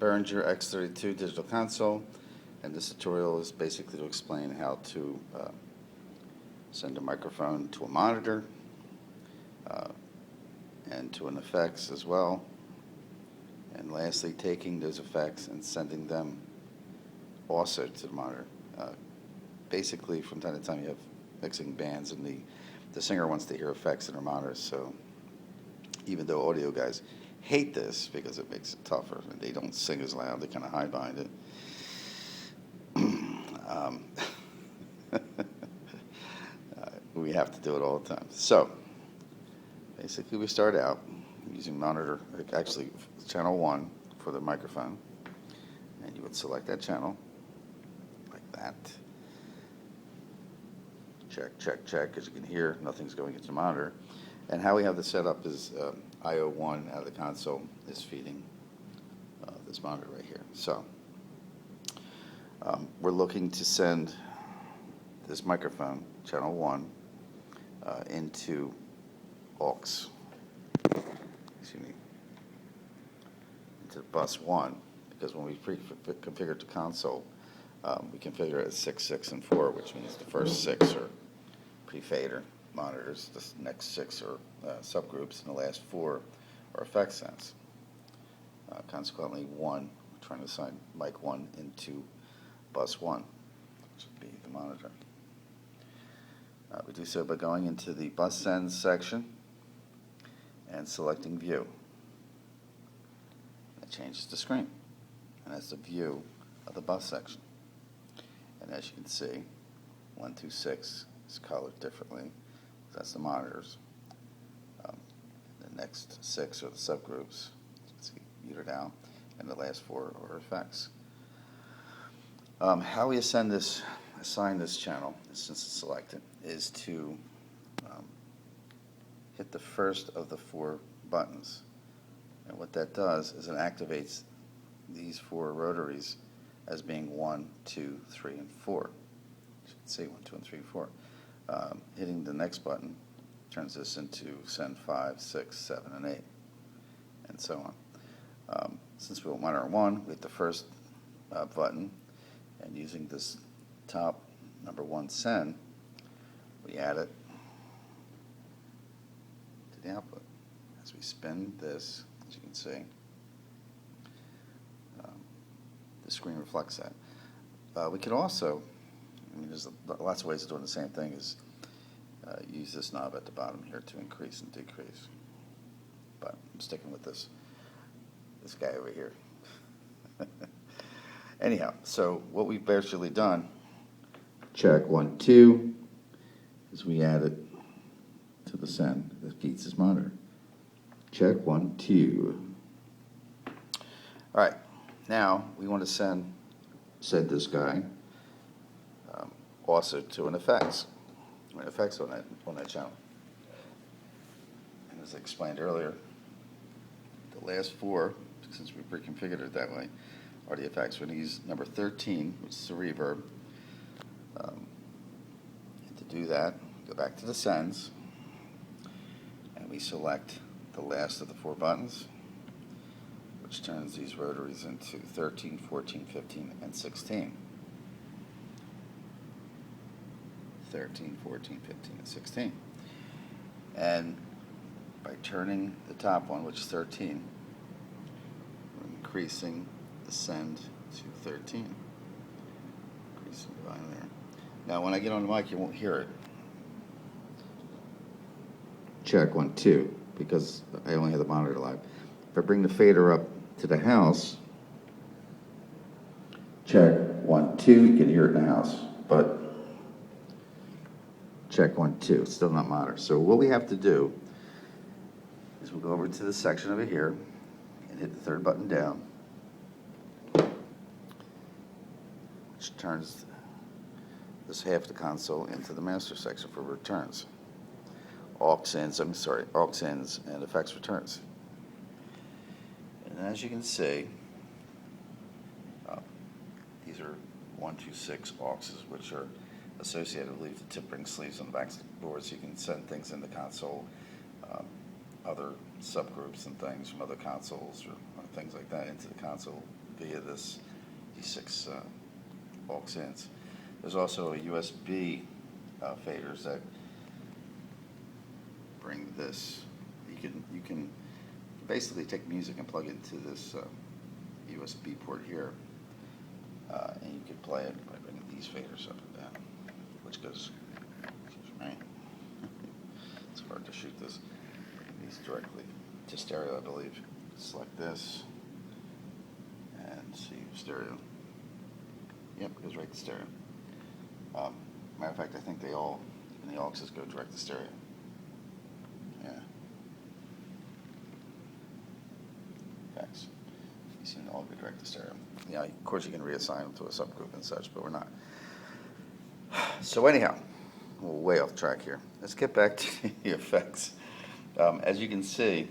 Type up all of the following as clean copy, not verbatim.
Behringer X32 digital console, and this tutorial is basically to explain how to send a microphone to a monitor and to an effects as well, and lastly taking those effects and sending them also to the monitor. Basically, from time to time you have mixing bands and the singer wants to hear effects in their monitors, so even though audio guys hate this because it makes it tougher and they don't sing as loud, they kind of hide behind it. We have to do it all the time. So basically we start out using monitor, actually channel 1 for the microphone, and you would select that channel like that. Check, check, check. As you can hear, nothing's going into the monitor. And how we have this set up is IO1 out of the console is feeding this monitor right here. So we're looking to send this microphone, channel 1, into aux, excuse me, into bus 1, because when we pre-configured the console, we configure it as 6, 6, and 4, which means the first 6 are pre-fader monitors, the next 6 are subgroups, and the last 4 are effect sense. Consequently, 1, we're trying to assign mic 1 into bus 1, which would be the monitor. We do so by going into the bus sends section and selecting view. It changes the screen, and that's the view of the bus section. And as you can see, 1 through 6 is colored differently. That's the monitors. The next 6 are the subgroups, see, muted out, and the last 4 are effects. How we assign this channel, since it's selected, is to hit the first of the 4 buttons. And what that does is it activates these 4 rotaries as being 1, 2, 3, and 4. You can see 1, 2, and 3, 4. Hitting the next button turns this into send 5, 6, 7, and 8, and so on. Since we're on monitor 1, we hit the first button, and using this top number 1 send, we add it to the output. As we spin this, as you can see, the screen reflects that. We could also, there's lots of ways of doing the same thing, is use this knob at the bottom here to increase and decrease. But I'm sticking with this guy over here. Anyhow, so what we've basically done, check 1, 2, is we add it to the send that feeds this monitor. Check 1, 2. All right, now we want to send this guy also to an effects on that channel. And as I explained earlier, the last 4, since we pre-configured it that way, are the effects. We're going to use number 13, which is the reverb. And to do that, go back to the sends, and we select the last of the 4 buttons, which turns these rotaries into 13, 14, 15, and 16. 13, 14, 15, and 16. And by turning the top one, which is 13, we're increasing the send to 13. Increasing the volume there. Now, when I get on the mic, you won't hear it. Check 1, 2, because I only have the monitor live. If I bring the fader up to the house, check 1, 2, you can hear it in the house, but check 1, 2, it's still not monitor. So what we have to do is we'll go over to this section over here and hit the 3rd button down, which turns this half of the console into the master section for returns. Aux ins and effects returns. And as you can see, these are 1, 2, 6 auxes, which are associated with the tip ring sleeves on the back board, so you can send things in the console, other subgroups and things from other consoles or things like that into the console via these 6 aux ins. There's also a USB faders that bring this. You can basically take music and plug it into this USB port here, and you can play it by bringing these faders up and down, which goes. Excuse me. It's hard to shoot this. Bring these directly to stereo, I believe. Select this and see stereo. Yep, it goes right to stereo. Matter of fact, I think they all, even the auxes, go direct to stereo. Yeah. Effects. You seem to all go direct to stereo. Yeah, of course you can reassign them to a subgroup and such, but we're not. So anyhow, we're way off track here. Let's get back to the effects. As you can see,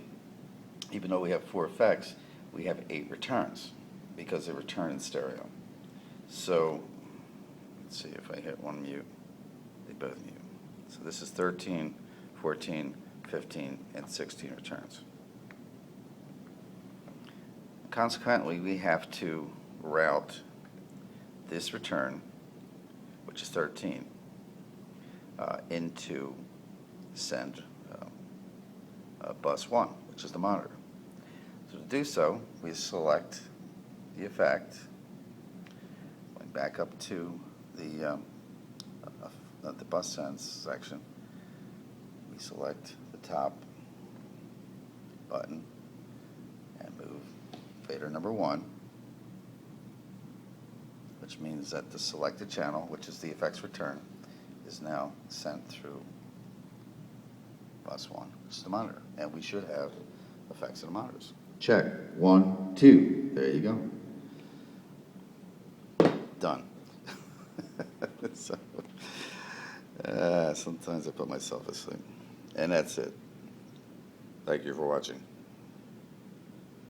even though we have 4 effects, we have 8 returns because they return in stereo. So let's see if I hit one mute, they both mute. So this is 13, 14, 15, and 16 returns. Consequently, we have to route this return, which is 13, into send bus 1, which is the monitor. So to do so, we select the effect, going back up to the bus sends section. We select the top button and move fader number 1, which means that the selected channel, which is the effects return, is now sent through bus 1, which is the monitor. And we should have effects in the monitors. Check. 1, 2. There you go. Done. So, sometimes I put myself asleep. And that's it. Thank you for watching.